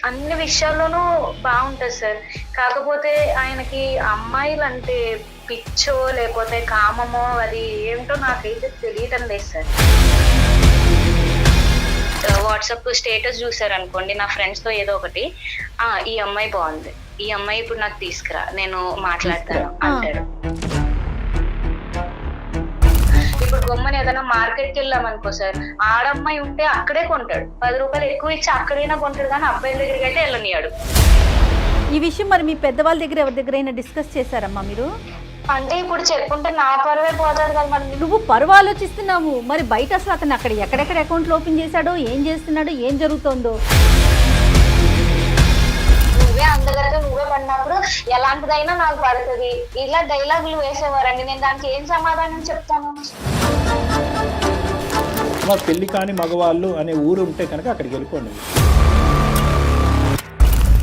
అన్ని విషయాల్లోనూ బాగుంటది సార్. కాకపోతే ఆయనకి అమ్మాయిలంటే పిచ్చో లేకపోతే కామమో అది ఏంటో నాకైతే తెలియటం లేదు సార్. వాట్సాప్ స్టేటస్ చూసారనుకోండి నా ఫ్రెండ్స్ తో ఏదో ఒకటి, ఈ అమ్మాయి బాగుంది, ఈ అమ్మాయి ఇప్పుడు నాకు తీసుకురా నేను మాట్లాడతాను అంటాడు. ఇప్పుడు గొమ్మని ఏదైనా మార్కెట్కి వెళ్ళాం అనుకో సార్, ఆడమ్మాయి ఉంటే అక్కడే కొంటాడు, 10 రూపాయలు ఎక్కువ ఇచ్చి అక్కడైనా కొంటాడు, కానీ అబ్బాయిల దగ్గరికి అయితే వెళ్ళనియాడు. ఈ విషయం మరి మీ పెద్దవాళ్ళ దగ్గర ఎవరి దగ్గరైనా డిస్కస్ చేశారమ్మా మీరు? అంటే ఇప్పుడు చెప్పుకుంటే నా పరువే పోతాడు కదా మరి. నువ్వు పరువు ఆలోచిస్తున్నావు, మరి బయట అసలు అతను అక్కడ ఎక్కడెక్కడ అకౌంట్లు ఓపెన్ చేశాడో, ఏం చేస్తున్నాడో, ఏం జరుగుతుందో నువ్వే అందగలతో నువ్వే పడినప్పుడు ఎలాంటిదైనా నాకు పడుతుంది, ఇలా డైలాగులు వేసేవారండి. నేను దానికి ఏం సమాధానం చెప్తాను? పెళ్లి కాని మగవాళ్ళు అనే ఊరు ఉంటే కనుక అక్కడికి వెళ్ళిపోండి.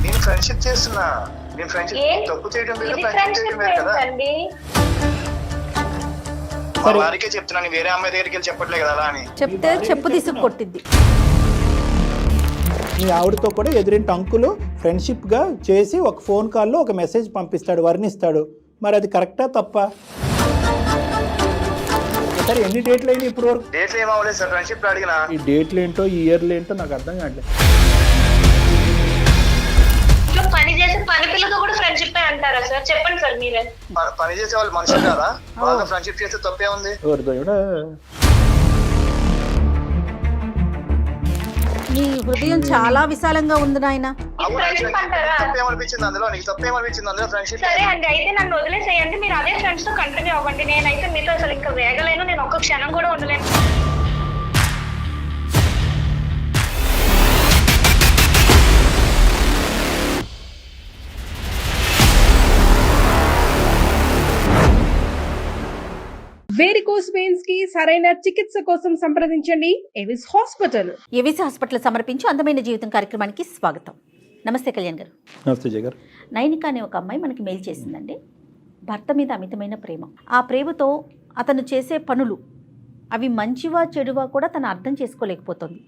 నేను ఫ్రెండ్షిప్ చేస్తున్నా, నేను ఫ్రెండ్షిప్ తప్పు చేయడం లేదు, ఫ్రెండ్షిప్ చేయడం లేదు కదా. మా వారికే చెప్తున్నాను, వేరే అమ్మాయి దగ్గరికి వెళ్ళి చెప్పట్లే కదా అలా అని. చెప్తే చెప్పు తీసుకు కొట్టిద్ది. మీ ఆవిడతో కూడా ఎదురింటి అంకులు ఫ్రెండ్షిప్గా చేసి ఒక ఫోన్ కాల్లో ఒక మెసేజ్ పంపిస్తాడు, వర్ణిస్తాడు. మరి అది కరెక్టా తప్ప? సరే ఎన్ని డేట్లు అయినా ఇప్పుడు వరకు? డేట్లు ఏం అవ్వలేదు సార్, ఫ్రెండ్షిప్ అడిగినా. ఈ డేట్లు ఏంటో ఈ ఇయర్లు ఏంటో నాకు అర్థం కావట్లేదు. పని చేసే పని పిల్లతో కూడా ఫ్రెండ్షిప్ అంటారా సార్? చెప్పండి సార్ మీరే. పని చేసే వాళ్ళు మనుషులు కదా, వాళ్ళతో ఫ్రెండ్షిప్ చేస్తే తప్పే ఉంది. నీ హృదయం చాలా విశాలంగా ఉంది నాయన. తప్పేమనిపించింది అందులో? నీకు తప్పేమనిపించింది అందులో? ఫ్రెండ్షిప్ సరే అండి, అయితే నన్ను వదిలేసేయండి, మీరు అదే ఫ్రెండ్స్ తో కంటిన్యూ అవ్వండి. నేనైతే మీతో అసలు ఇంకా వేగలేను, నేను ఒక్క క్షణం కూడా ఉండలేను. వేరికోస్ వెయిన్స్ కి సరైన చికిత్స కోసం సంప్రదించండి ఎవిస్ హాస్పిటల్. ఎవిస్ హాస్పిటల్ సమర్పించు అందమైన జీవితం కార్యక్రమానికి స్వాగతం. నమస్తే కళ్యాణ్ గారు. నమస్తే జగర్. నైనిక అనే ఒక అమ్మాయి మనకి మెయిల్ చేసిందండి. భర్త మీద అమితమైన ప్రేమ, ఆ ప్రేమతో అతను చేసే పనులు అవి మంచివా చెడువా కూడా తను అర్థం చేసుకోలేకపోతుంది.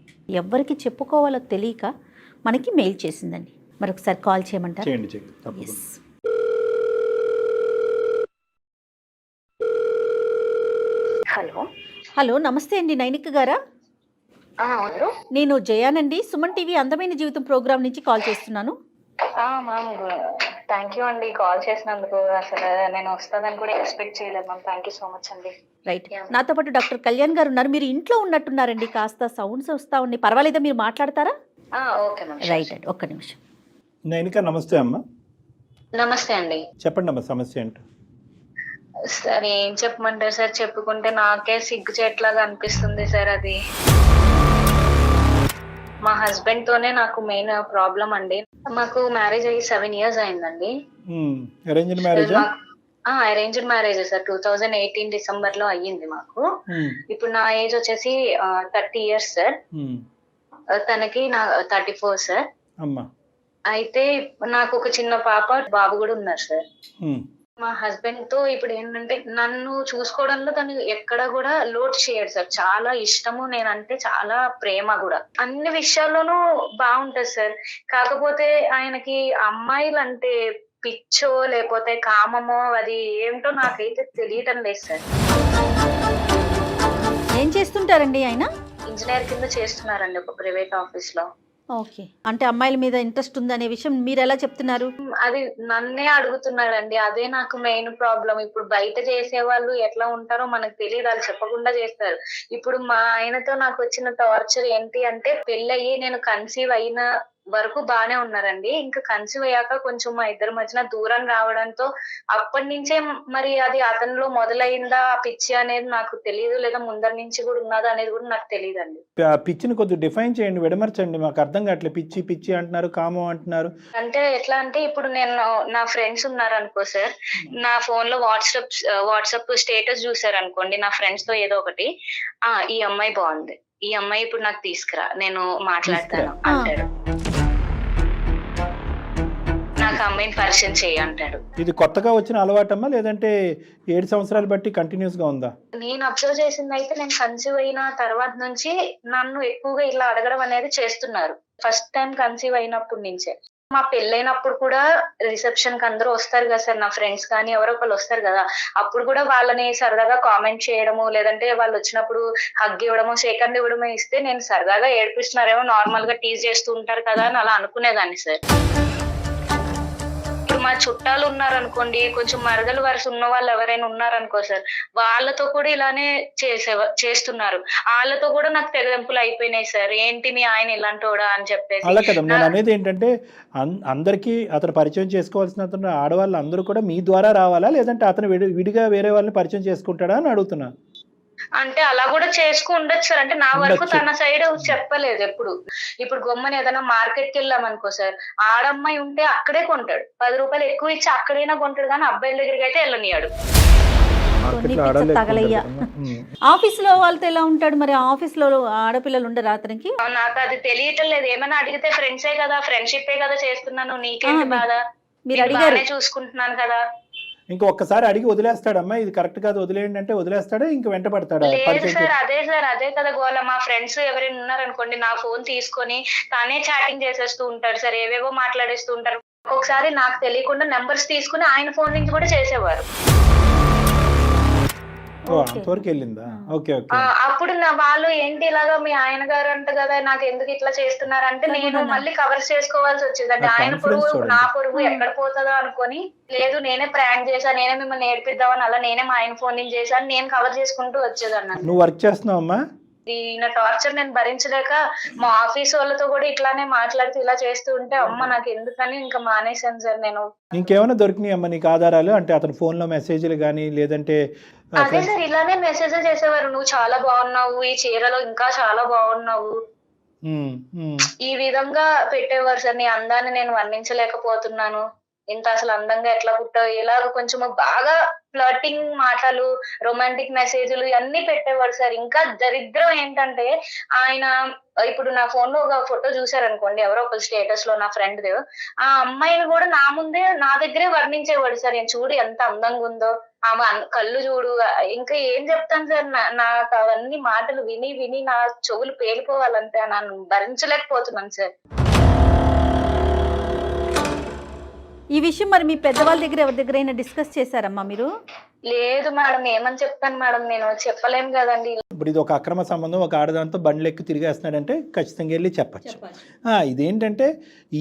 ఎవరికి చెప్పుకోవాలో తెలియక మనకి మెయిల్ చేసిందండి. మరొకసారి కాల్ చేయమంటారు? ఎస్. హలో. హలో, నమస్తే అండి నైనిక గారా? నేను జయానండి, సుమన్ టీవీ అందమైన జీవితం ప్రోగ్రామ్ నుంచి కాల్ చేస్తున్నాను. మ్యామ్ థ్యాంక్ యూ అండి కాల్ చేసినందుకు. అసలు నేను వస్తుందని కూడా ఎక్స్పెక్ట్ చేయలేదు ma'am. Thank you so much అండి. రైట్, నాతో పాటు డాక్టర్ కళ్యాణ్ గారు ఉన్నారు. మీరు ఇంట్లో ఉన్నట్టున్నారండి, కాస్త సౌండ్స్ వస్తూ ఉన్నాయి. పర్వాలేదా, మీరు మాట్లాడతారా? Okay ma'am. రైట్ అండి, ఒక్క నిమిషం. నైనిక నమస్తే అమ్మా. నమస్తే అండి. చెప్పండి అమ్మా, సమస్య ఏంటో. సార్ ఏం చెప్పమంటారు సార్, చెప్పుకుంటే నాకే సిగ్గు చెట్లాగా అనిపిస్తుంది సార్. అది మా హస్బెండ్ తోనే నాకు మెయిన్ ప్రాబ్లం అండి. మాకు మ్యారేజ్ అయ్యి 7 years అయిందండి. Arranged marriage? Arranged marriage sir. 2018 December లో అయ్యింది మాకు. ఇప్పుడు నా ఏజ్ వచ్చేసి 30 years సార్. తనకి 34 సార్. అయితే నాకు ఒక చిన్న పాప బాబు కూడా ఉన్నారు సార్. మా హస్బెండ్ తో ఇప్పుడు ఏంటంటే నన్ను చూసుకోవడంలో తను ఎక్కడ కూడా లోటు చేయడు సార్. చాలా ఇష్టము, నేనంటే చాలా ప్రేమ కూడా, అన్ని విషయాల్లోనూ బాగుంటది సార్. కాకపోతే ఆయనకి అమ్మాయిలంటే పిచ్చో లేకపోతే కామమో అది ఏంటో నాకైతే తెలియటం లేదు సార్. ఏం చేస్తుంటారండి ఆయన? ఇంజనీర్ కింద చేస్తున్నారండి ఒక ప్రైవేట్ ఆఫీస్ లో. ఓకే, అంటే అమ్మాయిల మీద ఇంట్రెస్ట్ ఉందనే విషయం మీరు ఎలా చెప్తున్నారు? అది నన్నే అడుగుతున్నాడండి. అదే నాకు మెయిన్ ప్రాబ్లం. ఇప్పుడు బయట చేసే వాళ్ళు ఎట్లా ఉంటారో మనకు తెలియదు, వాళ్ళు చెప్పకుండా చేస్తారు. ఇప్పుడు మా ఆయనతో నాకు వచ్చిన టార్చర్ ఏంటి అంటే, పెళ్ళయ్యి నేను కన్సీవ్ అయిన వరకు బానే ఉన్నారండి. ఇంకా కన్సీవ్ అయ్యాక కొంచెం మా ఇద్దరి మధ్యన దూరం రావడంతో అప్పటి నుంచే మరి అది అతనిలో మొదలైందా పిచ్చి అనేది నాకు తెలియదు, లేదా ముందర నుంచి కూడా ఉన్నదా అనేది కూడా నాకు తెలియదండి. పిచ్చిని కొద్దిగా డిఫైన్ చేయండి, విడమర్చండి, మాకు అర్థం కావట్లేదు. పిచ్చి పిచ్చి అంటున్నారు, కామం అంటున్నారు అంటే ఎట్లా అంటే, ఇప్పుడు నేను నా ఫ్రెండ్స్ ఉన్నారు అనుకో సార్, నా ఫోన్ లో వాట్సాప్ స్టేటస్ చూసారు అనుకోండి నా ఫ్రెండ్స్ తో ఏదో ఒకటి, ఈ అమ్మాయి బాగుంది, ఈ అమ్మాయి ఇప్పుడు నాకు తీసుకురా నేను మాట్లాడతాను అంటాడు. నాకు అమ్మాయిని పరిచయం చేయి అంటాడు. ఇది కొత్తగా వచ్చిన అలవాటమ్మా, లేదంటే 7 సంవత్సరాలు బట్టి కంటిన్యూస్ గా ఉందా? నేను అబ్జర్వ్ చేసింది అయితే, నేను కన్సీవ్ అయిన తర్వాత నుంచి నన్ను ఎక్కువగా ఇలా అడగడం అనేది చేస్తున్నారు. ఫస్ట్ టైం కన్సీవ్ అయినప్పటి నుంచే. మా పెళ్ళైనప్పుడు కూడా రిసెప్షన్ కి అందరూ వస్తారు కదా సార్, నా ఫ్రెండ్స్ కానీ ఎవరో ఒకళ్ళు వస్తారు కదా, అప్పుడు కూడా వాళ్ళని సరదాగా కామెంట్ చేయడము, లేదంటే వాళ్ళు వచ్చినప్పుడు హగ్ ఇవ్వడము, షేక్ హ్యాండ్ ఇవ్వడము ఇస్తే నేను సరదాగా ఏడిపిస్తున్నారేమో, నార్మల్ గా టీజ్ చేస్తూ ఉంటారు కదా అని అలా అనుకునేదాన్ని సార్. ఇప్పుడు మా చుట్టాలు ఉన్నారనుకోండి, కొంచెం మరదలు వరుస ఉన్న వాళ్ళు ఎవరైనా ఉన్నారనుకో సార్, వాళ్ళతో కూడా ఇలానే చేస్తున్నారు. వాళ్ళతో కూడా నాకు తెగదెంపులు అయిపోయినాయి సార్. ఏంటి మీ ఆయన ఇలాంటోడా అని చెప్పేసి. అలా కదా నేను అనేది ఏంటంటే, అందరికీ అతను పరిచయం చేసుకోవాల్సిన ఆడవాళ్ళు అందరూ కూడా మీ ద్వారా రావాలా, లేదంటే అతను విడిగా వేరే వాళ్ళని పరిచయం చేసుకుంటాడా అని అడుగుతున్నా. అంటే అలా కూడా ఉండొచ్చు సార్. అంటే నా వరకు తన సైడ్ చెప్పలేదు ఎప్పుడు. ఇప్పుడు గొమ్మని ఏదైనా మార్కెట్ కి వెళ్ళాం అనుకో సార్, ఆడమ్మాయి ఉంటే అక్కడే కొంటాడు, 10 రూపాయలు ఎక్కువ ఇచ్చి అక్కడైనా కొంటాడు, కానీ అబ్బాయిల దగ్గరికి అయితే వెళ్ళనియాడు. ఆఫీస్ లో వాళ్ళతో ఎలా ఉంటాడు మరి? ఆఫీస్ లో ఆడపిల్లలు ఉండరు అతనికి? నాకు అది తెలియటం లేదు. ఏమైనా అడిగితే ఫ్రెండ్సే కదా, ఫ్రెండ్షిప్ కదా చేస్తున్నాను, నీకేంటి బాధ, మీరు అడిగారు చూసుకుంటున్నాను కదా. ఇంకొకసారి అడిగి వదిలేస్తాడమ్మా, ఇది కరెక్ట్ కాదు వదిలేయండి అంటే వదిలేస్తాడా, ఇంక వెంట పడతాడా? లేదు సార్, అదే కదా గోల. మా ఫ్రెండ్స్ ఎవరైనా ఉన్నారనుకోండి, నా ఫోన్ తీసుకొని తానే చాటింగ్ చేసేస్తూ ఉంటారు సార్, ఏవేవో మాట్లాడేస్తూ ఉంటారు. ఒకసారి నాకు తెలియకుండా నెంబర్స్ తీసుకుని ఆయన ఫోన్ నుంచి కూడా చేసేవారు. అప్పుడు వాళ్ళు ఏంటి ఇలాగా మీ ఆయన గారు అంట కదా, నాకు ఎందుకు ఇట్లా చేస్తున్నారంటే నేను మళ్ళీ కవర్ చేసుకోవాల్సి వచ్చేది. అంటే ఆయన పొరుగు నా పొరుగు ఎక్కడ పోతుందో అనుకొని, లేదు నేనే ప్రాంక్ చేశాను, నేనే మిమ్మల్ని నేర్పిద్దామని అలా నేనే మా ఆయన ఫోన్ నుంచి చేశాను, నేను కవర్ చేసుకుంటూ వచ్చేదన్నా. నువ్వు వర్క్ చేస్తున్నావమ్మా? ఈయన టార్చర్ నేను భరించలేక మా ఆఫీస్ వాళ్ళతో కూడా ఇట్లానే మాట్లాడుతూ ఇలా చేస్తూ ఉంటే అమ్మ నాకు ఎందుకని ఇంకా మానేశాను సార్ నేను. ఇంకేమైనా దొరికినాయి అమ్మ నీకు ఆధారాలు? అంటే అతని ఫోన్ లో మెసేజ్లు కానీ లేదంటే? అదే సార్, ఇలానే మెసేజ్లు చేసేవారు, నువ్వు చాలా బాగున్నావు, ఈ చీరలో ఇంకా చాలా బాగున్నావు, ఈ విధంగా పెట్టేవారు సార్. నీ అందాన్ని నేను వర్ణించలేకపోతున్నాను, ఇంత అసలు అందంగా ఎట్లా పుట్టావు, ఇలాగ కొంచెం బాగా ఫ్లర్టింగ్ మాటలు, రొమాంటిక్ మెసేజ్లు ఇవన్నీ పెట్టేవాడు సార్. ఇంకా దరిద్రం ఏంటంటే, ఆయన ఇప్పుడు నా ఫోన్ లో ఒక ఫోటో చూసారనుకోండి, ఎవరో ఒక స్టేటస్ లో నా ఫ్రెండ్ దే, ఆ అమ్మాయిని కూడా నా ముందే నా దగ్గరే వర్ణించేవాడు సార్. నేను చూడు ఎంత అందంగా ఉందో, ఆమె కళ్ళు చూడు, ఇంకా ఏం చెప్తాను సార్. నాకు అవన్నీ మాటలు విని విని నా చెవులు పేలిపోవాలంటే నన్ను భరించలేకపోతున్నాను సార్. ఈ విషయం మరి మీ పెద్దవాళ్ళ దగ్గర ఎవరి దగ్గర అయినా డిస్కస్ చేశారమ్మా మీరు? లేదు మేడం, ఏమని చెప్తాను మేడం, నేను చెప్పలేము కదండి. ఇప్పుడు ఇది ఒక అక్రమ సంబంధం, ఒక ఆడదాంతో బండ్లెక్కి తిరిగేస్తున్నాడంటే ఖచ్చితంగా వెళ్ళి చెప్పచ్చు. ఇదేంటంటే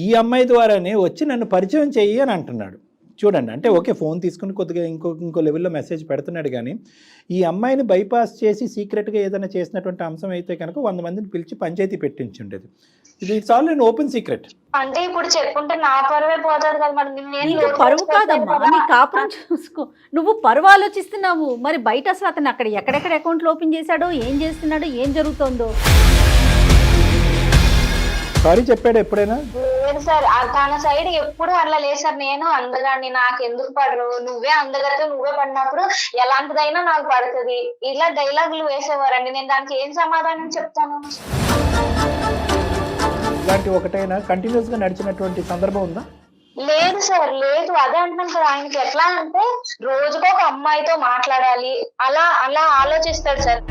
ఈ అమ్మాయి ద్వారానే వచ్చి నన్ను పరిచయం చెయ్యి అని అంటున్నాడు. చూడండి, అంటే ఓకే ఫోన్ తీసుకుని కొద్దిగా ఇంకో లెవెల్లో మెసేజ్ పెడుతున్నాడు, కానీ ఈ అమ్మాయిని బైపాస్ చేసి సీక్రెట్గా ఏదైనా చేసినటువంటి అంశం అయితే కనుక 100 మందిని పిలిచి పంచాయతీ పెట్టించి ఉండేది. ఇది it's all in open secret. అంటే ఇప్పుడు చెప్పుకుంటే నా పరువే పోతుంది కదా మరి. పరువు కాదమ్మా, నీ కాపురం చూసుకో. నువ్వు పరువు ఆలోచిస్తున్నావు, మరి బయట అసలు అతను అక్కడ ఎక్కడెక్కడ అకౌంట్లు ఓపెన్ చేశాడో, ఏం చేస్తున్నాడో, ఏం జరుగుతుందో. సారీ చెప్పాడు ఎప్పుడైనా? లేదు సార్, తన సైడ్ ఎప్పుడు అట్లా లేదు సార్. నేను అందగాన్ని, నాకు ఎందుకు పడరు, నువ్వే అందగతో నువ్వే పడినప్పుడు ఎలాంటిదైనా నాకు పడుతుంది, ఇలా డైలాగులు వేసేవారండి. నేను దానికి ఏం సమాధానం చెప్తాను? ఇలాంటి ఒకటైనా కంటిన్యూస్ గా నడిచినటువంటి సందర్భం ఉందా? లేదు సార్, లేదు. అదే అంటున్నాను సార్, ఆయనకి ఎట్లా అంటే రోజుకో ఒక అమ్మాయితో మాట్లాడాలి, అలా అలా ఆలోచిస్తాడు సార్.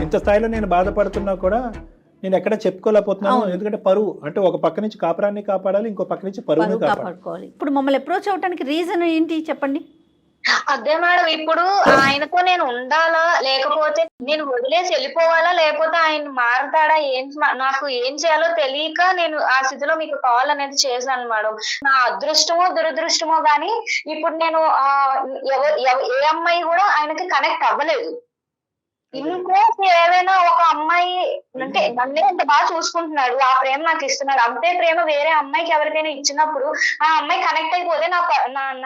ఇంత స్థాయిలో నేను బాధపడుతున్నా కూడా నేను ఎక్కడ చెప్పుకోలేకపోతున్నాను, ఎందుకంటే పరువు అంటే ఒక పక్క నుంచి కాపురాన్ని కాపాడాలి, ఇంకో పక్క నుంచి పరువుని కాపాడుకోవాలి. ఇప్పుడు మమ్మల్ని అప్రోచ్ అవడానికి రీజన్ ఏంటి చెప్పండి? అదే మేడం, ఇప్పుడు ఆయనతో నేను ఉండాలా, లేకపోతే నేను వదిలేసి వెళ్ళిపోవాలా, లేకపోతే ఆయన మారుతాడా, నాకు ఏం చేయాలో తెలియక నేను ఆ స్థితిలో మీకు కాల్ అనేది చేశాను మేడం. నా అదృష్టమో దురదృష్టమో గానీ ఇప్పుడు నేను ఏ అమ్మాయి కూడా ఆయనకి కనెక్ట్ అవ్వలేదు. ఇన్కేస్ ఏదైనా ఒక అమ్మాయి అంటే నన్నే అంత బాగా చూసుకుంటున్నాడు, ఆ ప్రేమ నాకు ఇస్తున్నాడు, అంతే ప్రేమ వేరే అమ్మాయికి ఎవరికైనా ఇచ్చినప్పుడు ఆ అమ్మాయి కనెక్ట్ అయిపోతే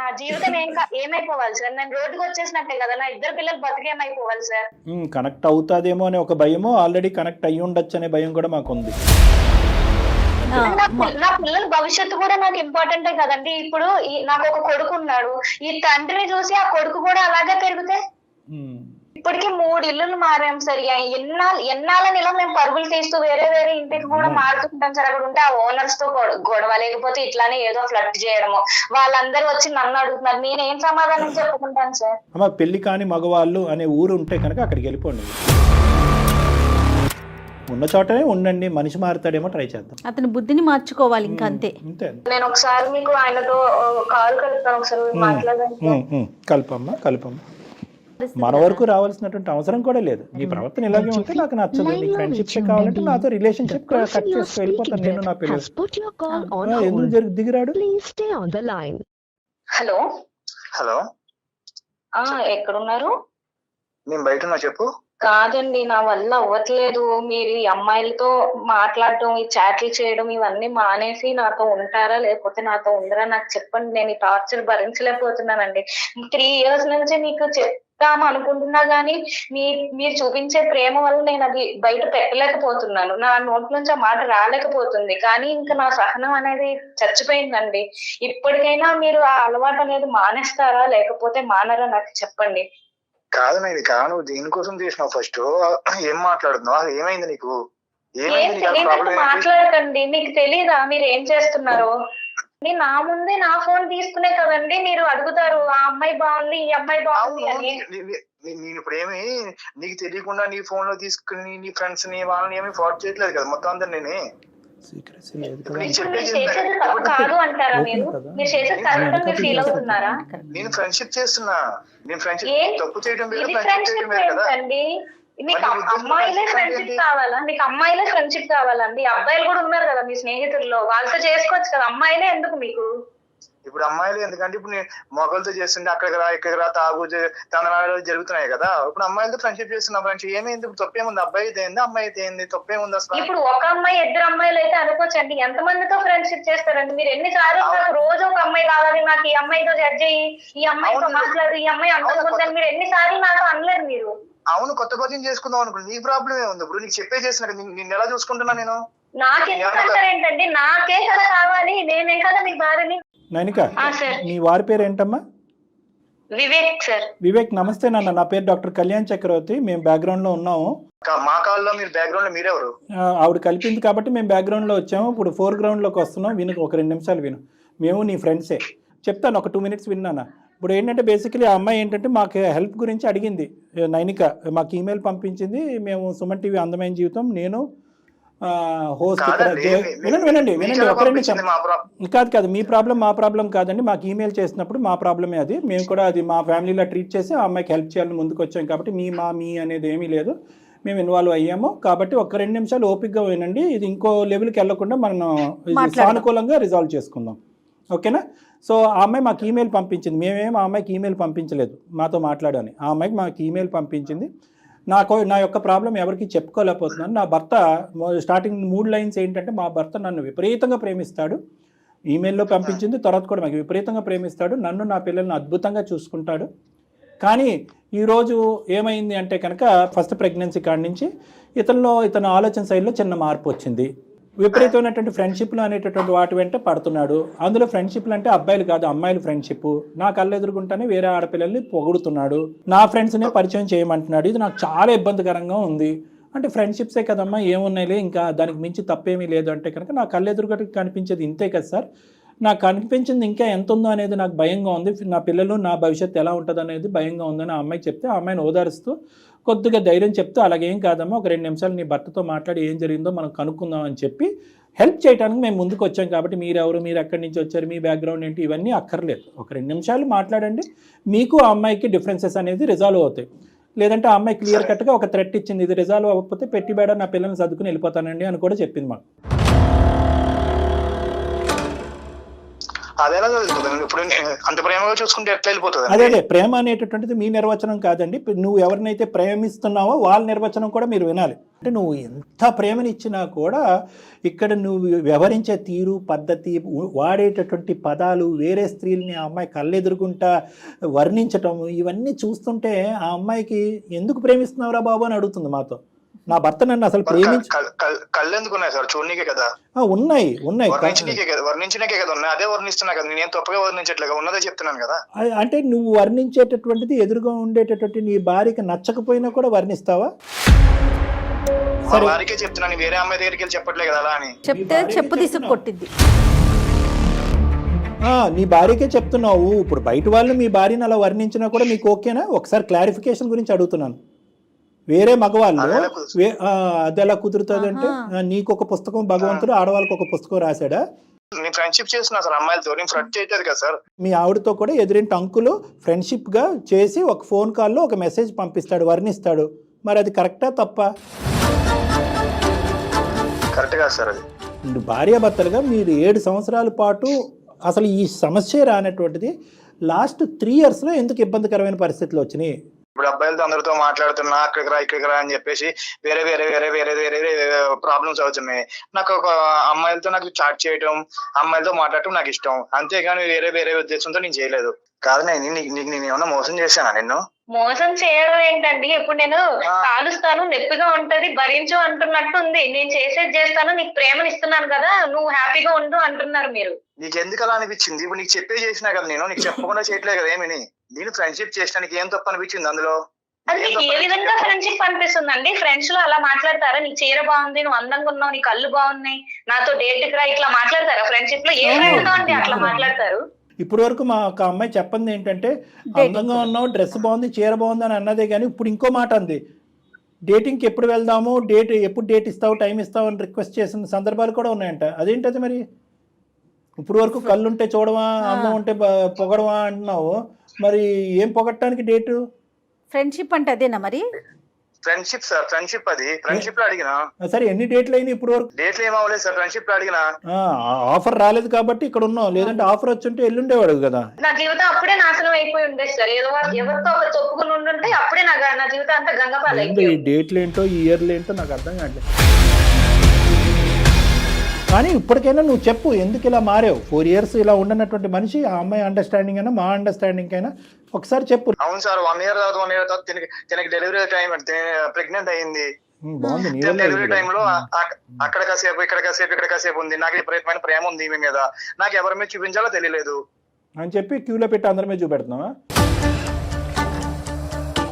నా జీవితం ఏమైపోవాలి సార్? నేను రోడ్డుకి వచ్చేసినట్టే కదా, నా 2 పిల్లలు బతికేమైపోవాలి సార్? కనెక్ట్ అవుతాదేమో అనే ఒక భయమో, ఆల్రెడీ కనెక్ట్ అయ్యి ఉండొచ్చు అనే భయం కూడా మాకు ఉంది. నా పిల్లల భవిష్యత్తు కూడా నాకు ఇంపార్టెంటే కదండి. ఇప్పుడు నాకు ఒక కొడుకు ఉన్నాడు, ఈ తండ్రిని చూసి ఆ కొడుకు కూడా అలాగే పెరిగితే. ఇప్పటికి 3 ఇల్లులు మారాం సార్. ఎన్నాళ్ళని ఇలా మేము పరుగులు తీస్తూ వేరే వేరే ఇంటికి కూడా మారుతుంటాం సార్. అక్కడ ఉంటే ఆ ఓనర్స్ తో గొడవ, లేకపోతే ఇట్లానే ఏదో ఫ్లర్ట్ చేయడము, వాళ్ళందరూ వచ్చి నన్ను అడుగుతున్నారు, నేను ఏం సమాధానం చెప్పుకుంటాను సార్? అమ్మ, పెళ్లి కాని మగవాళ్ళు అనే ఊరు ఉంటే కనుక అక్కడికి వెళ్ళిపోండి. ఉన్న చోటనే ఉండండి, మనిషి మారుతాడేమో ట్రై చేద్దాం. అతని బుద్ధిని మార్చుకోవాలి ఇంకా అంతే. అంతే. నేను ఒకసారి మీకు ఆయనతో కాల్ కలుపుతాను, ఒకసారి మాట్లాడండి. కలపమ్మా. మన వరకు రావాల్సినటువంటి అవసరం కూడా లేదు. నీ ప్రవర్తన ఇలాగే ఉంటే నాకు నచ్చదు. నీ ఫ్రెండ్షిప్ కావాలంటే నాతో రిలేషన్షిప్ కట్ చేసి వెళ్ళిపోతాను నేను, నా పిల్లలు. ఎందుకు దిగిరాడు? హలో హలో, ఎక్కడున్నారు? నేను బయట ఉన్నా, చెప్పు. కాదండి, నా వల్ల అవ్వట్లేదు. మీరు ఈ అమ్మాయిలతో మాట్లాడటం, ఈ చాట్లు చేయడం ఇవన్నీ మానేసి నాతో ఉంటారా లేకపోతే నాతో ఉండరా నాకు చెప్పండి. నేను ఈ టార్చర్ భరించలేకపోతున్నానండి. 3 years నుంచి మీకు చెప్తాము అనుకుంటున్నా గానీ మీరు చూపించే ప్రేమ వల్ల నేను అది బయట పెట్టలేకపోతున్నాను. నా నోటి నుంచి ఆ మాట రాలేకపోతుంది. కానీ ఇంకా నా సహనం అనేది చచ్చిపోయిందండి. ఇప్పటికైనా మీరు ఆ అలవాటు అనేది మానేస్తారా లేకపోతే మానరా నాకు చెప్పండి. కాదు నైనిక, నువ్వు దేనికోసం చేసినావు? ఫస్ట్ ఏం మాట్లాడుతున్నావు? ఏమైంది నీకు? ఏం తెలియదు మాట్లాడకండి. మీకు తెలీదా మీరు ఏం చేస్తున్నారో? నా ముందే నా ఫోన్ తీసుకునే కదండి మీరు అడుగుతారు ఆ అమ్మాయి బాగుంది ఈ అమ్మాయి బాగుంది అని. నేను ఇప్పుడు ఏమి నీకు తెలియకుండా నీ ఫోన్ లో తీసుకుని నీ ఫ్రెండ్స్ ని వాళ్ళని ఏమి ఫార్వర్డ్ చేయట్లేదు కదా మొత్తం అందరు. నేనే కాదు అంటారా? మీరు చేసేది కరెక్ట్ మీరు ఫీల్ అవుతున్నారా? నేను ఫ్రెండ్షిప్ చేస్తున్నా. నేను ఫ్రెండ్షిప్ తప్పు చేయడం అండి. మీకు అమ్మాయిలే ఫ్రెండ్షిప్ కావాలా? మీకు అమ్మాయిలే ఫ్రెండ్షిప్ కావాలండి? అబ్బాయిలు కూడా ఉన్నారు కదా మీ స్నేహితుల్లో, వాళ్ళతో చేసుకోవచ్చు కదా. అమ్మాయిలే ఎందుకు మీకు? ఇప్పుడు అమ్మాయిలు ఎందుకంటే ఇప్పుడు నేను మొగలతో చేస్తుంటే అక్కడికి రా ఇక్కడికి రా తాగు తనలు జరుగుతున్నాయి కదా. ఇప్పుడు అమ్మాయిలతో ఫ్రెండ్షిప్ చేస్తున్నా. ఫ్రెండ్షిప్ ఏమైంది? ఇప్పుడు తప్పేముంది? అబ్బాయి అయితే ఏంది అమ్మాయి అయితే ఏంది? తప్పేముంది అసలు? ఇప్పుడు ఒక అమ్మాయి 2 అమ్మాయిలు అయితే అనుకోవచ్చండి. ఎంత మందితో ఫ్రెండ్షిప్ చేస్తారండి మీరు? ఎన్నిసార్లు నాకు రోజు ఒక అమ్మాయి కావాలి, నాకు ఈ అమ్మాయితో జడ్జ్ అయ్యి ఈ అమ్మాయితో మాట్లాడు, ఈ అమ్మాయి అనుకుందని మీరు ఎన్నిసార్లు నాకు అనలేరు మీరు. అవును, కొత్త పరిచయం చేసుకుందాం అనుకుంటు. నీ ప్రాబ్లం ఏముంది? ఇప్పుడు నీకు చెప్పే చేసిన నిన్ను ఎలా చూసుకుంటున్నా నేను? నాకేంటండి? నాకే కదా కావాలి, నేనే కదా మీ భార్యని. నైనిక, నీ వారి పేరు ఏంటమ్మా? వివేక్ సార్. వివేక్, నమస్తే నాన్న. నా పేరు డాక్టర్ కళ్యాణ్ చక్రవర్తి. మేము బ్యాక్గ్రౌండ్ లో ఉన్నాము. మా కాల్లో మీరు బ్యాక్గ్రౌండ్ లో మీరెవరు? ఆవిడ కలిపింది కాబట్టి మేము బ్యాక్గ్రౌండ్ లో వచ్చాము. ఇప్పుడు ఫోర్గ్రౌండ్ లోకి వస్తున్నాం. విను, ఒక 2 నిమిషాలు విను. మేము నీ ఫ్రెండ్సే. చెప్తాను, ఒక 2 minutes విన్నానా. ఇప్పుడు ఏంటంటే బేసికలీ ఆ అమ్మాయి ఏంటంటే మాకు హెల్ప్ గురించి అడిగింది. నైనిక మాకు ఈమెయిల్ పంపించింది. మేము సుమన్ టీవీ అందమైన జీవితం, నేను హోస్ట్ ఇక్కడ. వినండి ఒక 2 నిమిషం. కాదు, మీ ప్రాబ్లం మా ప్రాబ్లం కాదండి. మాకు ఈమెయిల్ చేసినప్పుడు మా ప్రాబ్లమే అది. మేము కూడా అది మా ఫ్యామిలీలో ట్రీట్ చేసి ఆ అమ్మాయికి హెల్ప్ చేయాలని ముందుకు వచ్చాం కాబట్టి మీ అనేది ఏమీ లేదు. మేము ఇన్వాల్వ్ అయ్యాము కాబట్టి ఒక 2 నిమిషాలు ఓపిక్గా వినండి. ఇది ఇంకో లెవెల్కి వెళ్లకుండా మనం సానుకూలంగా రిజాల్వ్ చేసుకుందాం, ఓకేనా? సో ఆ అమ్మాయి మాకు ఈమెయిల్ పంపించింది. మేమేం ఆ అమ్మాయికి ఈమెయిల్ పంపించలేదు మాతో మాట్లాడని. ఆ అమ్మాయికి మాకు ఈమెయిల్ పంపించింది. నా యొక్క ప్రాబ్లం ఎవరికి చెప్పుకోలేకపోతున్నాను. నా భర్త స్టార్టింగ్ 3 lines ఏంటంటే, మా భర్త నన్ను విపరీతంగా ప్రేమిస్తాడు. ఈమెయిల్లో పంపించింది. తర్వాత కూడా మాకు విపరీతంగా ప్రేమిస్తాడు. నన్ను నా పిల్లల్ని అద్భుతంగా చూసుకుంటాడు. కానీ ఈరోజు ఏమైంది అంటే కనుక ఫస్ట్ ప్రెగ్నెన్సీ కాడి నుంచి ఇతను ఆలోచన శైలిలో చిన్న మార్పు వచ్చింది. విపరీతమైనటువంటి ఫ్రెండ్షిప్లు అనేటటువంటి వాటి వెంట పడుతున్నాడు. అందులో ఫ్రెండ్షిప్లు అంటే అబ్బాయిలు కాదు అమ్మాయిలు ఫ్రెండ్షిప్. నా కళ్ళు ఎదురుకుంటానే వేరే ఆడపిల్లల్ని పొగుడుతున్నాడు. నా ఫ్రెండ్స్నే పరిచయం చేయమంటున్నాడు. ఇది నాకు చాలా ఇబ్బందికరంగా ఉంది. అంటే ఫ్రెండ్షిప్సే కదమ్మా, ఏమున్నాయిలే, ఇంకా దానికి మించి తప్పేమీ లేదు అంటే కనుక నా కళ్ళు ఎదురుగా కనిపించేది ఇంతే కదా సార్. నాకు కనిపించింది ఇంకా ఎంత ఉందో అనేది నాకు భయంగా ఉంది. నా పిల్లలు నా భవిష్యత్తు ఎలా ఉంటుంది అనేది భయంగా ఉందని ఆ అమ్మాయికి చెప్తే, ఆ అమ్మాయిని ఓదారుస్తూ కొద్దిగా ధైర్యం చెప్తూ, అలాగేం కాదమ్మా, ఒక 2 నిమిషాలు నీ భర్తతో మాట్లాడి ఏం జరిగిందో మనం కనుక్కుందాం అని చెప్పి హెల్ప్ చేయడానికి మేము ముందుకు వచ్చాం. కాబట్టి మీరెవరు, మీరు ఎక్కడి నుంచి వచ్చారు, మీ బ్యాక్గ్రౌండ్ ఏంటి, ఇవన్నీ అక్కర్లేదు. ఒక 2 నిమిషాలు మాట్లాడండి. మీకు ఆ అమ్మాయికి డిఫరెన్సెస్ అనేది రిజాల్వ్ అవుతాయి. లేదంటే ఆ అమ్మాయి క్లియర్ కట్గా ఒక థ్రెట్ ఇచ్చింది, ఇది రిజాల్వ్ అవ్వకపోతే పెట్టి బేడ నా పిల్లల్ని సర్దుకుని వెళ్ళిపోతానండి అని కూడా చెప్పింది మాకు. అదేలా జరుగుతుంది? ఇప్పుడు అంత ప్రేమగా చూసుకుంటే ఎట్లా వెళ్ళిపోతుంది? అదే ప్రేమ అనేటటువంటిది మీ నిర్వచనం కాదండి. నువ్వు ఎవరినైతే ప్రేమిస్తున్నావో వాళ్ళ నిర్వచనం కూడా మీరు వినాలి. అంటే నువ్వు ఎంత ప్రేమనిచ్చినా కూడా ఇక్కడ నువ్వు వ్యవహరించే తీరు, పద్ధతి, వాడేటటువంటి పదాలు, వేరే స్త్రీలని ఆ అమ్మాయి కళ్ళెదురుకుంటా వర్ణించటం, ఇవన్నీ చూస్తుంటే ఆ అమ్మాయికి ఎందుకు ప్రేమిస్తున్నావురా బాబు అని అడుగుతుంది మాతో. నా భర్త నన్ను అసలు కళ్ళు ఎందుకు ఉన్నాయి సార్? చూడనీకే కదా ఉన్నాయి, వర్ణించడానికే కదా ఉన్నాయి. అదే వర్ణిస్తున్నా కదా, నేను తప్పగా వర్ణించట్లేదు, ఉన్నదే చెప్తున్నాను కదా. అంటే నువ్వు వర్ణించేటటువంటిది ఎదురుగా ఉండేటటువంటి నీ భార్యకి నచ్చకపోయినా కూడా వర్ణిస్తావా? భార్యకే చెప్తున్నాను, వేరే అమ్మాయి దగ్గరికి వెళ్ళి చెప్పట్లేదు కదా అలా అని. చెప్తే చెప్పు తీసుకు కొట్టింది. నీ భార్యకే చెప్తున్నావు. ఇప్పుడు బయట వాళ్ళు మీ భార్యను అలా వర్ణించినా కూడా మీకు ఓకేనా? ఒకసారి క్లారిఫికేషన్ గురించి అడుగుతున్నాను. వేరే మగవాళ్ళు అది ఎలా కుదురుతుంది? అది ఎలా కుదురుతుంది అంటే నీకు ఒక పుస్తకం భగవంతుడు ఆడవాళ్ళకి ఒక పుస్తకం రాశాడా? నేను ఫ్రెండ్షిప్ చేస్తున్నా సార్ అమ్మాయిలతో, నేను ఫ్లర్ట్ చేయలేదు కదా సార్. మీ ఆవిడతో కూడా ఎదురింటి అంకులు ఫ్రెండ్షిప్ గా చేసి ఒక ఫోన్ కాల్లో ఒక మెసేజ్ పంపిస్తాడు, వర్ణిస్తాడు. మరి అది కరెక్టా తప్ప? కరెక్ట్ కాదు సార్ అది. భార్యాభర్తలుగా మీరు 7 సంవత్సరాల పాటు అసలు ఈ సమస్య రానటువంటిది లాస్ట్ 3 years లో ఎందుకు ఇబ్బందికరమైన పరిస్థితులు వచ్చినాయి? ఇప్పుడు అబ్బాయిలతో అందరితో మాట్లాడుతున్నా అక్కడికి రా ఇక్కడికి రా అని చెప్పేసి వేరే వేరే వేరే వేరే వేరే ప్రాబ్లమ్స్ అవుతున్నాయి. నాకు ఒక అమ్మాయిలతో నాకు చాట్ చేయడం, అమ్మాయిలతో మాట్లాడటం నాకు ఇష్టం, అంతేగాని వేరే వేరే ఉద్దేశంతో నేను చేయలేదు. కాదు నేను ఏమన్నా మోసం చేశానా నిన్ను? మోసం చేయడం ఏంటండి? ఇప్పుడు నేను కాలుస్తాను, నొప్పిగా ఉంటది, భరించు అంటున్నట్టు ఉంది. నేను చేసేది చేస్తాను, నీకు ప్రేమను ఇస్తున్నాను కదా, నువ్వు హ్యాపీగా ఉండు అంటున్నారు మీరు. నీకు ఎందుకు అలా అనిపించింది? ఇప్పుడు నీకు చెప్పే చేసినా కదా, నేను నీకు చెప్పకుండా చేయట్లేదు కదా ఏమిని. నేను ఫ్రెండ్షిప్ చేసినానికి ఏం తప్పు అనిపించింది అందులో? అది నీకు ఏ విధంగా ఫ్రెండ్షిప్ అనిపిస్తుంది అండి? ఫ్రెండ్స్ లో అలా మాట్లాడతారా? నీకు చీర బాగుంది, నువ్వు అందంగా ఉన్నావు, నీ కళ్ళు బాగున్నాయి, నాతో డేట్ రా, ఇట్లా మాట్లాడతారా? ఫ్రెండ్షిప్ లో ఏ ఫ్రెండ్ తో అండి అట్లా మాట్లాడతారు? ఇప్పటి వరకు మా ఒక అమ్మాయి చెప్పింది ఏంటంటే అందంగా ఉన్నావు, డ్రెస్ బాగుంది, చీర బాగుంది అని అన్నదే. కానీ ఇప్పుడు ఇంకో మాట అంది, డేటింగ్కి ఎప్పుడు వెళ్దాము, ఎప్పుడు డేట్ ఇస్తావు, టైం ఇస్తావు అని రిక్వెస్ట్ చేసిన సందర్భాలు కూడా ఉన్నాయంట. అదేంటది మరి? ఇప్పుడు వరకు కళ్ళుంటే చూడవా, అందం ఉంటే పొగడవా అంటున్నావు, మరి ఏం పొగట్టడానికి డేటు? ఫ్రెండ్షిప్ అంటే అదేనా మరి? ఫ్రెండ్షిప్ సార్, ఫ్రెండ్షిప్ అది ఫ్రెండ్షిప్ లో అడిగినా. సరే ఎన్ని డేట్లు అయినాయి ఇప్పుడు వరకు? డేట్లు ఏం అవ్వలేదు సార్, ఫ్రెండ్షిప్ లో అడిగినా. ఆఫర్ రాలేదు కాబట్టి ఇక్కడ ఉన్నావు, లేదంటే ఆఫర్ వచ్చుంటే ఎల్లుండేవాడు కదా. నా జీవితం అప్పుడే నాశనం అయిపోయి ఉండేది సార్. ఎవరితో ఒక చెప్పుకుని ఉండుంటే అప్పుడే నా జీవితం అంతా గంగపాలు ఈ డేట్లు ఏంటో, ఈ ఇయర్లు ఏంటో నాకు అర్థం కావట్లేదు. కానీ ఇప్పటికైనా నువ్వు చెప్పు, ఎందుకు ఇలా మారావు? 4 years ఇలా ఉండనటువంటి మనిషి, ఆ అమ్మాయి అండర్స్టాండింగ్ అయినా మా అండర్స్టాండింగ్ అయినా ఒకసారి చెప్పు. అవును సార్, 1 year తర్వాత తినకి డెలివరీ టైం ప్రెగ్నెంట్ అయింది. బాగుంది. డెలివరీ టైమ్ లో అక్కడ కాసేపు ఇక్కడ కాసేపు ఉంది. నాకు విపరీతమైన ప్రేమ ఉంది ఈమె మీద, నాకు ఎవరి మీద చూపించాలో తెలియలేదు అని చెప్పి క్యూలో పెట్టి అందరి మీద చూపెడుతున్నావా?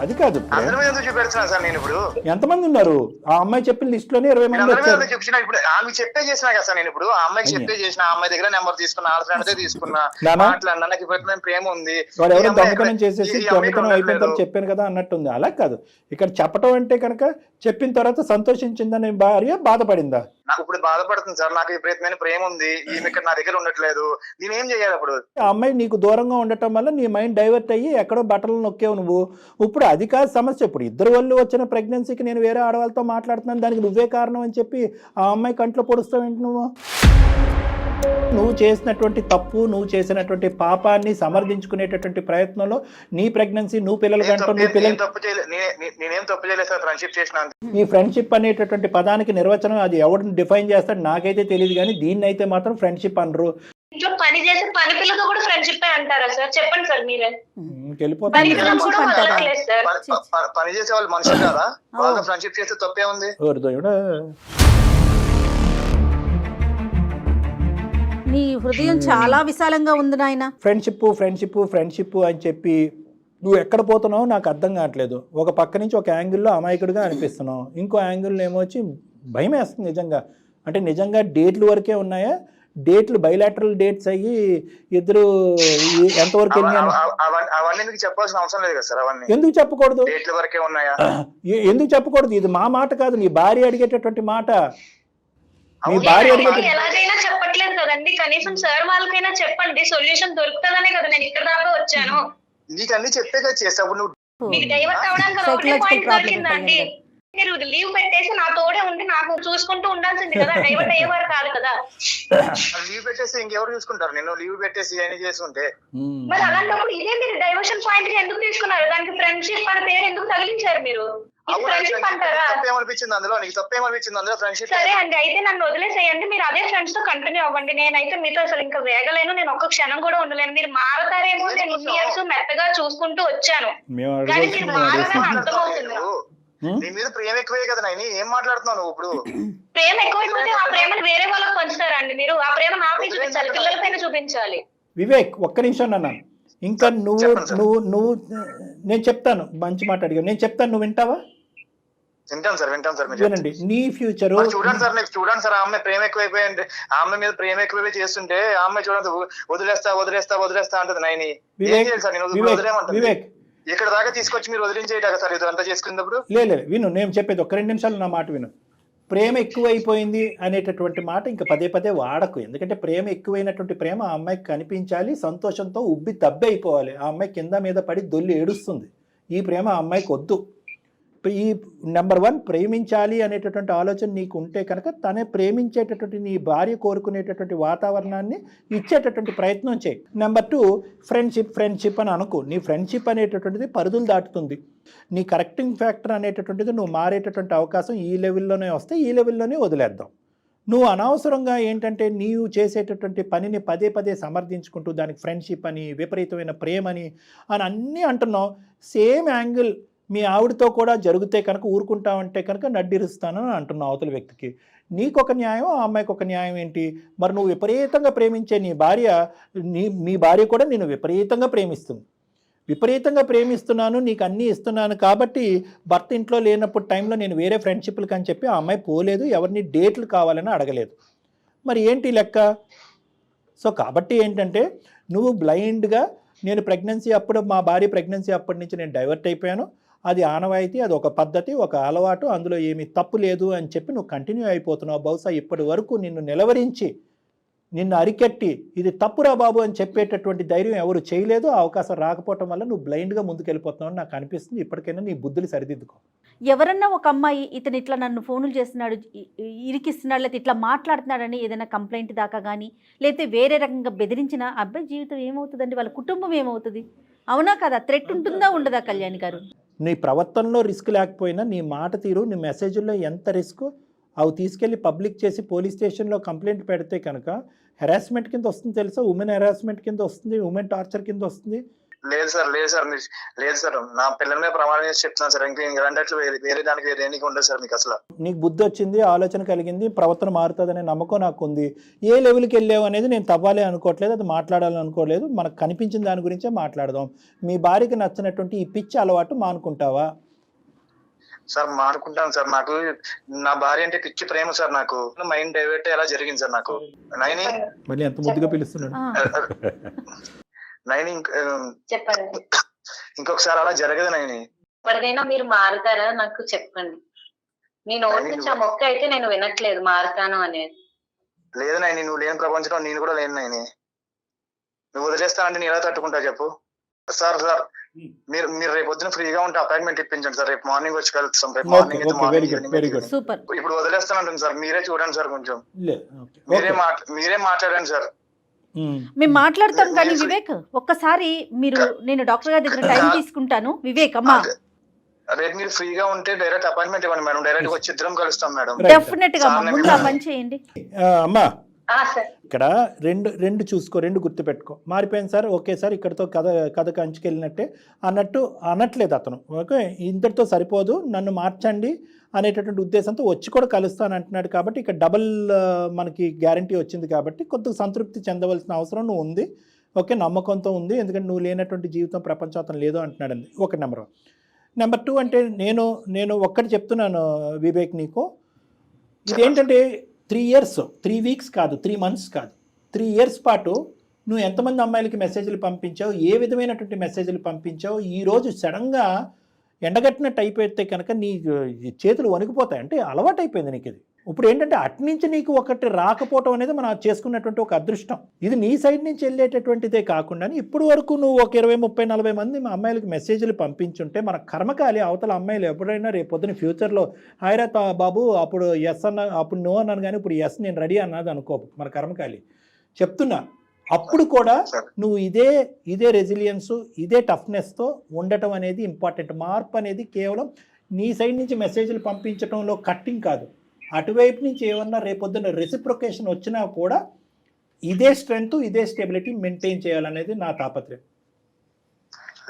అది కాదు, అందరి మీద చూపెడుతున్నాను సార్ నేను. ఇప్పుడు ఎంతమంది ఉన్నారు? ఆ అమ్మాయి చెప్పిన లిస్ట్ లోనే 20 మంది వచ్చారు. చూపించిన ఇప్పుడు ఆమె చెప్పే చేసినా కదా సార్ నేను. ఇప్పుడు ఆ అమ్మాయికి చెప్పే చేసిన, ఆ అమ్మాయి దగ్గర నెంబర్ తీసుకున్నా, ఆ ఫ్రెండ్ తీసుకున్నా, మాట్లాడినా, నాకు విపరీతమైన ప్రేమ ఉంది. వాడు ఎవరో దొంగతనం చేసేసి దొంగతనం అయిపోయిన తర్వాత చెప్పాను కదా అన్నట్టుంది. అలా కాదు, ఇక్కడ చెప్పటం అంటే కనుక చెప్పిన తర్వాత సంతోషించిందని భార్య బాధపడిందా? నాకు ఇప్పుడు బాధపడుతుంది సార్, నాకు విపరీతమైన ప్రేమ ఉంది, ఈమె ఇక్కడ నా దగ్గర ఉండట్లేదు, నేను ఏం చేయాలి అప్పుడు? ఆ అమ్మాయి నీకు దూరంగా ఉండటం వల్ల నీ మైండ్ డైవర్ట్ అయ్యి ఎక్కడో బట్టలు నొక్కేవు నువ్వు. ఇప్పుడు అది కాదు సమస్య. ఇప్పుడు ఇద్దరు వాళ్ళు వచ్చిన ప్రెగ్నెన్సీకి నేను వేరే ఆడవాళ్ళతో మాట్లాడుతున్నాను, దానికి నువ్వే కారణం అని చెప్పి ఆ అమ్మాయి కంట్లో పొడుస్తావేంటి నువ్వు? నువ్వు చేసినటువంటి తప్పు, నువ్వు చేసినటువంటి పాపాన్ని సమర్థించుకునేటటువంటి ప్రయత్నంలో నీ ప్రెగ్నెన్సీ, నువ్వు పిల్లలు కంటూ నీ పిల్లలు నేనేం తప్పు చేయలేదు సార్. ఫ్రెండ్షిప్ చేసిన ఈ ఫ్రెండ్షిప్ అనేటటువంటి పదానికి నిర్వచనం అది ఎవరిని డిఫైన్ చేస్తాడు నాకైతే తెలియదు, కానీ దీన్ని అయితే మాత్రం ఫ్రెండ్షిప్ అనరు. ఇంట్లో పని చేసే పని పిల్లతో కూడా ఫ్రెండ్షిప్ అంటారా సార్? చెప్పండి సార్ మీరే. వెళ్ళిపోతాను. పని చేసే వాళ్ళు మనుషులు కదా, వాళ్ళతో ఫ్రెండ్షిప్ చేస్తే తప్పే ఉంది? నీ హృదయం చాలా విశాలంగా ఉంది నాయన. ఫ్రెండ్షిప్ అని చెప్పి నువ్వు ఎక్కడ పోతున్నావు నాకు అర్థం కావట్లేదు. ఒక పక్క నుంచి ఒక యాంగిల్లో అమాయకుడిగా అనిపిస్తున్నావు, ఇంకో యాంగిల్లో ఏమో వచ్చి భయం వేస్తుంది నిజంగా. అంటే నిజంగా డేట్లు వరకే ఉన్నాయా? డేట్లు బైలాటరల్ డేట్స్ అయ్యి ఇద్దరు ఎంతవరకు వెళ్ళాను? అవన్నీ మీకు చెప్పాల్సిన అవసరం లేదు కదా సార్. అవన్నీ ఎందుకు చెప్పకూడదు? డేట్ల వరకే ఉన్నాయా? ఎందుకు చెప్పకూడదు? ఇది మా మాట కాదు, నీ భార్య అడిగేటటువంటి మాట. నీ భార్య అడిగేటటువంటి ఎలాగైనా చెప్పట్లేదు కదండి, కనీసం సార్ వాళ్ళకైనా చెప్పండి, సొల్యూషన్ దొరుకుతుందనే కదా నేను ఇక్కడ దాకా వచ్చాను. నీకు అన్ని చెప్పే కదా చేస్తావు నువ్వు. మీకు డైవర్ట్ అవడానికి ఒకటే పాయింట్ దొరికిందండి, మీరు లీవ్ పెట్టేసి నా తోడే ఉండి నాకు చూసుకుంటూ ఉండాల్సింది కదా, డైవర్ట్ అయ్యేవారు కాదు కదా. లీవ్ పెట్టేసి ఇంకెవరు చూసుకుంటారు? నేను లీవ్ పెట్టేసి అని చేసుకుంటే మరి అలాంటప్పుడు ఇదే మీరు డైవర్షన్ పాయింట్ గా ఎందుకు తీసుకున్నారు? దానికి ఫ్రెండ్షిప్ అనే పేరు ఎందుకు తగిలించారు మీరు? ఫ్రెండ్షిప్ అంటారా? తప్పేమనిపించింది అందులో? నీకు తప్పేమనిపించింది అందులో? ఫ్రెండ్షిప్ సరే అండి, అయితే నన్ను వదిలేసేయండి, మీరు అదే ఫ్రెండ్స్ తో కంటిన్యూ అవ్వండి. నేనైతే మీతో అసలు ఇంకా వేగలేను, నేను ఒక్క క్షణం కూడా ఉండలేను. మీరు మారతారేమో, నేను ఇయర్స్ మెత్తగా చూసుకుంటూ వచ్చాను, కానీ మీరు మారదని అర్థమవుతుంది. నీ మీద ప్రేమ ఎక్కువే కదా నాయని, ఏం మాట్లాడుతున్నావు నువ్వు? ఇప్పుడు ప్రేమ ఎక్కువైపోతే ఆ ప్రేమను వేరే వాళ్ళకి పంచుతారండి మీరు? ఆ ప్రేమ నాపై చూపించాలి, పిల్లలపైన చూపించాలి. వివేక్ ఒక్క నిమిషం నాన్న, ఇంకా నువ్వు నేను చెప్తాను, మంచి మాట అడిగా, నేను చెప్తాను, నువ్వు వింటావా? వింటాను సార్. వినండి. నీ ఫ్యూచర్ చూడండి సార్, ఆమె ప్రేమ ఎక్కువైపోయింది, ఆమె మీద ప్రేమ ఎక్కువైపోయి చేస్తుంటే ఆమె చూడండి వదిలేస్తా అంటది నాయని. వివేక్ ఇక్కడ దాకా తీసుకొచ్చి మీరు వదిలించేయట సార్ ఇదంతా చేసుకున్నప్పుడు. లేదు విను, నేను చెప్పేది ఒక్క 2 నిమిషాలు నా మాట విను. ప్రేమ ఎక్కువైపోయింది అనేటటువంటి మాట ఇంకా పదే పదే వాడకు. ఎందుకంటే ప్రేమ ఎక్కువైనటువంటి ప్రేమ ఆ అమ్మాయికి కనిపించాలి, సంతోషంతో ఉబ్బి తబ్బి అయిపోవాలి. ఆ అమ్మాయి కింద మీద పడి దొల్లి ఏడుస్తుంది. ఈ ప్రేమ ఆ అమ్మాయికి వద్దు. ఈ నెంబర్ 1 ప్రేమించాలి అనేటటువంటి ఆలోచన నీకు ఉంటే కనుక తనే ప్రేమించేటటువంటి నీ భార్య కోరుకునేటటువంటి వాతావరణాన్ని ఇచ్చేటటువంటి ప్రయత్నం చేయి. నెంబర్ 2 ఫ్రెండ్షిప్ అని అనుకో. నీ ఫ్రెండ్షిప్ అనేటటువంటిది పరిధులు దాటుతుంది. నీ కరెక్టింగ్ ఫ్యాక్టర్ అనేటటువంటిది నువ్వు మారేటటువంటి అవకాశం ఈ లెవెల్లోనే వస్తే ఈ లెవెల్లోనే వదిలేద్దాం. నువ్వు అనవసరంగా ఏంటంటే నీవు చేసేటటువంటి పనిని పదే పదే సమర్థించుకుంటూ దానికి ఫ్రెండ్షిప్ అని, విపరీతమైన ప్రేమని అని అన్నీ అంటున్నావు. సేమ్ యాంగిల్ మీ ఆవిడతో కూడా జరిగితే కనుక ఊరుకుంటావంటే కనుక నడ్డిరుస్తానని అంటున్నావు అవతల వ్యక్తికి. నీకు ఒక న్యాయం, ఆ అమ్మాయికి ఒక న్యాయం ఏంటి? మరి నువ్వు విపరీతంగా ప్రేమించే నీ భార్య మీ భార్య కూడా నేను విపరీతంగా ప్రేమిస్తుంది. విపరీతంగా ప్రేమిస్తున్నాను, నీకు అన్నీ ఇస్తున్నాను కాబట్టి భర్త ఇంట్లో లేనప్పుడు టైంలో నేను వేరే ఫ్రెండ్షిప్లకు అని చెప్పి ఆ అమ్మాయి పోలేదు, ఎవరిని డేట్లు కావాలని అడగలేదు. మరి ఏంటి లెక్క? సో కాబట్టి ఏంటంటే నువ్వు బ్లైండ్గా నేను ప్రెగ్నెన్సీ అప్పుడు మా భార్య ప్రెగ్నెన్సీ అప్పటి నుంచి నేను డైవర్ట్ అయిపోయాను, అది ఆనవాయితీ, అది ఒక పద్ధతి, ఒక అలవాటు, అందులో ఏమీ తప్పు లేదు అని చెప్పి నువ్వు కంటిన్యూ అయిపోతున్నావు. బహుశా ఇప్పటి వరకు నిన్ను నిలవరించి నిన్ను అరికట్టి ఇది తప్పురా బాబు అని చెప్పేటటువంటి ధైర్యం ఎవరు చేయలేదు. ఆ అవకాశం రాకపోవటం వల్ల నువ్వు బ్లైండ్గా ముందుకెళ్ళిపోతున్నావు అని నాకు అనిపిస్తుంది. ఇప్పటికైనా నీ బుద్ధులు సరిదిద్దుకో. ఎవరన్నా ఒక అమ్మాయి ఇతను ఇట్లా నన్ను ఫోన్లు చేస్తున్నాడు, ఇరికిస్తున్నాడు, లేకపోతే ఇట్లా మాట్లాడుతున్నాడని ఏదైనా కంప్లైంట్ దాకా కానీ లేకపోతే వేరే రకంగా బెదిరించిన అబ్బాయి జీవితం ఏమవుతుందండి? వాళ్ళ కుటుంబం ఏమవుతుంది? అవునా కదా? థ్రెట్ ఉంటుందా ఉండదా కళ్యాణి గారు? నీ ప్రవర్తనలో రిస్క్ లేకపోయినా నీ మాట తీరు, నీ మెసేజ్లో ఎంత రిస్క్ అవి తీసుకెళ్ళి పబ్లిక్ చేసి పోలీస్ స్టేషన్లో కంప్లైంట్ పెడితే కనుక హెరాస్మెంట్ కింద వస్తుంది తెలుసా? ఉమెన్ హెరాస్మెంట్ కింద వస్తుంది, ఉమెన్ టార్చర్ కింద వస్తుంది. లేదు సార్ నా పిల్లల మీద ప్రమాణం చేసి చెప్తున్నాను సార్. ఇంకా వేరే దానికి దేనికి ఉండదు సార్. మీకు అసలు నీకు బుద్ధి వచ్చింది, ఆలోచన కలిగింది, ప్రవర్తన మారుతుందనే నమ్మకం నాకు ఉంది. ఏ లెవెల్కి వెళ్ళావు అనేది నేను తవ్వాలి అనుకోవట్లేదు, అది మాట్లాడాలని అనుకోలేదు. మనకు కనిపించిన దాని గురించే మాట్లాడదాం. మీ భార్యకి నచ్చినటువంటి ఈ పిచ్చి అలవాటు మానుకుంటావా? Sir మానుకుంటాను sir. నాకు నా భార్య అంటే పిచ్చి ప్రేమ సార్. నాకు మైండ్ డైవర్ట్ ఎలా జరిగింది సార్. నాకు నైని మళ్ళీ ఎంత ముద్దుగా పిలుస్తున్నాడు. నైని చెప్పండి. ఇంకొకసారి అలా జరగదు నైని. ఎప్పటికైనా మీరు మారుతారా నాకు చెప్పండి. మీ నోటి నుంచి ఆ మొక్క అయితే నేను వినట్లేదు మారుతాను అనేది. లేదు నైని, నువ్వు లేని ప్రపంచంలో నేను కూడా లేను నైని. నువ్వు వదిలేస్తానంటే నేను ఎలా తట్టుకుంటా చెప్పు. సార్ మీరు రేపు పొద్దున ఫ్రీగా ఉంటే అపాయింట్మెంట్ ఇప్పించండి సార్. రేపు మార్నింగ్ వచ్చి కలుస్తాం. రేపు మార్నింగ్ ఇప్పుడు వదిలేస్తానంటుంది సార్. మీరే చూడండి సార్, కొంచెం మీరే మాట్లాడండి సార్. మేము మాట్లాడతాం కానీ వివేక్ ఒక్కసారి మీరు, నేను డాక్టర్ గారి దగ్గర టైం తీసుకుంటాను. వివేక్ అమ్మా రేపు మీరు ఫ్రీగా ఉంటే డైరెక్ట్ అపాయింట్మెంట్ ఇవ్వండి మేడం. డైరెక్ట్ వచ్చి ఇద్దరం కలుస్తాం మేడం. డెఫినెట్ గా ముందు ఆ పని చేయండి. అమ్మా ఇక్కడ రెండు చూసుకో, రెండు గుర్తుపెట్టుకో. మారిపోయింది సార్, ఓకే సార్, ఇక్కడతో కథ కంచుకెళ్ళినట్టే అన్నట్టు అనట్లేదు అతను. ఓకే, ఇంతటితో సరిపోదు, నన్ను మార్చండి అనేటటువంటి ఉద్దేశంతో వచ్చి కూడా కలుస్తాను అంటున్నాడు. కాబట్టి ఇక్కడ డబుల్ మనకి గ్యారంటీ వచ్చింది కాబట్టి కొద్దిగా సంతృప్తి చెందవలసిన అవసరం నువ్వు ఉంది. ఓకే, నమ్మకంతో ఉంది, ఎందుకంటే నువ్వు లేనటువంటి జీవితం ప్రపంచం అతను లేదు అంటున్నాడండి. ఒక నెంబర్ 1. నెంబర్ 2 అంటే నేను ఒక్కటి చెప్తున్నాను వివేక్ నీకు. ఇదేంటంటే 3 years 3 weeks కాదు, 3 months కాదు, 3 years పాటు నువ్వు ఎంతమంది అమ్మాయిలకి మెసేజ్లు పంపించావు, ఏ విధమైనటువంటి మెసేజ్లు పంపించావు. ఈరోజు సడన్గా ఎండగట్టినట్టు అయిపోతే కనుక నీ చేతులు వణికిపోతాయి. అంటే అలవాటు అయిపోయింది నీకు ఇది. ఇప్పుడు ఏంటంటే అట్నుంచి నీకు ఒకటి రాకపోవటం అనేది మనం చేసుకున్నటువంటి ఒక అదృష్టం. ఇది నీ సైడ్ నుంచి వెళ్ళేటటువంటిదే కాకుండా ఇప్పుడు వరకు నువ్వు ఒక 20, 30, 40 మంది మా అమ్మాయిలకి మెసేజ్లు పంపించుంటే మన కర్మకాలి అవతల అమ్మాయిలు ఎప్పుడైనా రేపు పొద్దున ఫ్యూచర్లో హాయిరా బాబు అప్పుడు ఎస్ అన్న, అప్పుడు నో అన్నాను కానీ ఇప్పుడు ఎస్ నేను రెడీ అన్నది అనుకో. మన కర్మకాలి చెప్తున్నా. అప్పుడు కూడా నువ్వు ఇదే రెసిలియన్స్, ఇదే టఫ్నెస్తో ఉండటం అనేది ఇంపార్టెంట్. మార్పు అనేది కేవలం నీ సైడ్ నుంచి మెసేజ్లు పంపించడంలో కట్టింగ్ కాదు, అటువైపు నుంచి ఏమన్నా రేపొద్దున రెసిప్రొకేషన్ వచ్చినా కూడా ఇదే స్ట్రెంగ్త్, ఇదే స్టెబిలిటీ మెయింటైన్ చేయాలనేది నా తాపత్రయం.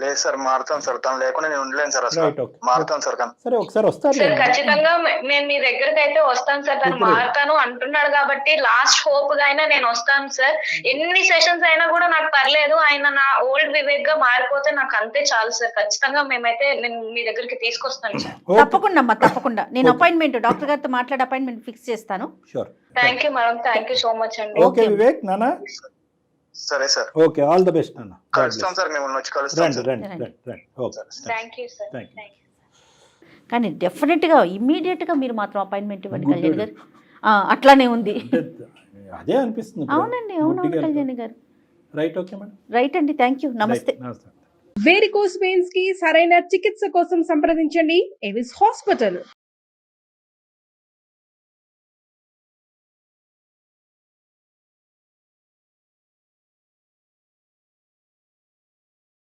లేదు సార్, మారుతాను సార్. తను లేకుండా నేను ఉండలేను సార్. అసలు మారుతాను సార్. సరే ఒకసారి వస్తాను సార్, ఖచ్చితంగా నేను మీ దగ్గరికి అయితే వస్తాను సార్. తను మారుతాను అంటున్నాడు కాబట్టి లాస్ట్ హోప్ గా అయినా నేను వస్తాను సార్. ఎన్ని సెషన్స్ అయినా కూడా నాకు పర్లేదు, ఆయన నా ఓల్డ్ వివేక్ గా మారిపోతే నాకు అంతే చాలు సార్. ఖచ్చితంగా మేమైతే నేను మీ దగ్గరికి తీసుకొస్తాను సార్. తప్పకుండా అమ్మా, తప్పకుండా. నేను అపాయింట్మెంట్ డాక్టర్ గారితో మాట్లాడి అపాయింట్మెంట్ ఫిక్స్ చేస్తాను. Sure. Thank you madam, thank you so much అండి. ఓకే వివేక్ నానా. సరే sir, okay, all the best అన్న. కలుస్తాం సార్, మేము వచ్చి కలుస్తాం రండి సార్. రండి రండి రండి. Okay, thank you sir. Thank you. కానీ డెఫినెట్గా ఇమ్మీడియట్గా మీరు మాత్రం అపాయింట్మెంట్ ఇవ్వండి Good కళ్యాణ్ గారు. అట్లానే ఉంది. అంటే అదే అనిపిస్తుంది ఇప్పుడు. అవునండి, అవునవును గుడ్డిగా కళ్యాణ్ గారు. Right, okay madam. రైట్ అండి, థ్యాంక్ యూ, నమస్తే. రైట్, నమస్తే. వేరికోస్ వెయిన్స్ కి సరైన చికిత్స కోసం సంప్రదించండి ఎవిస్ హాస్పిటల్.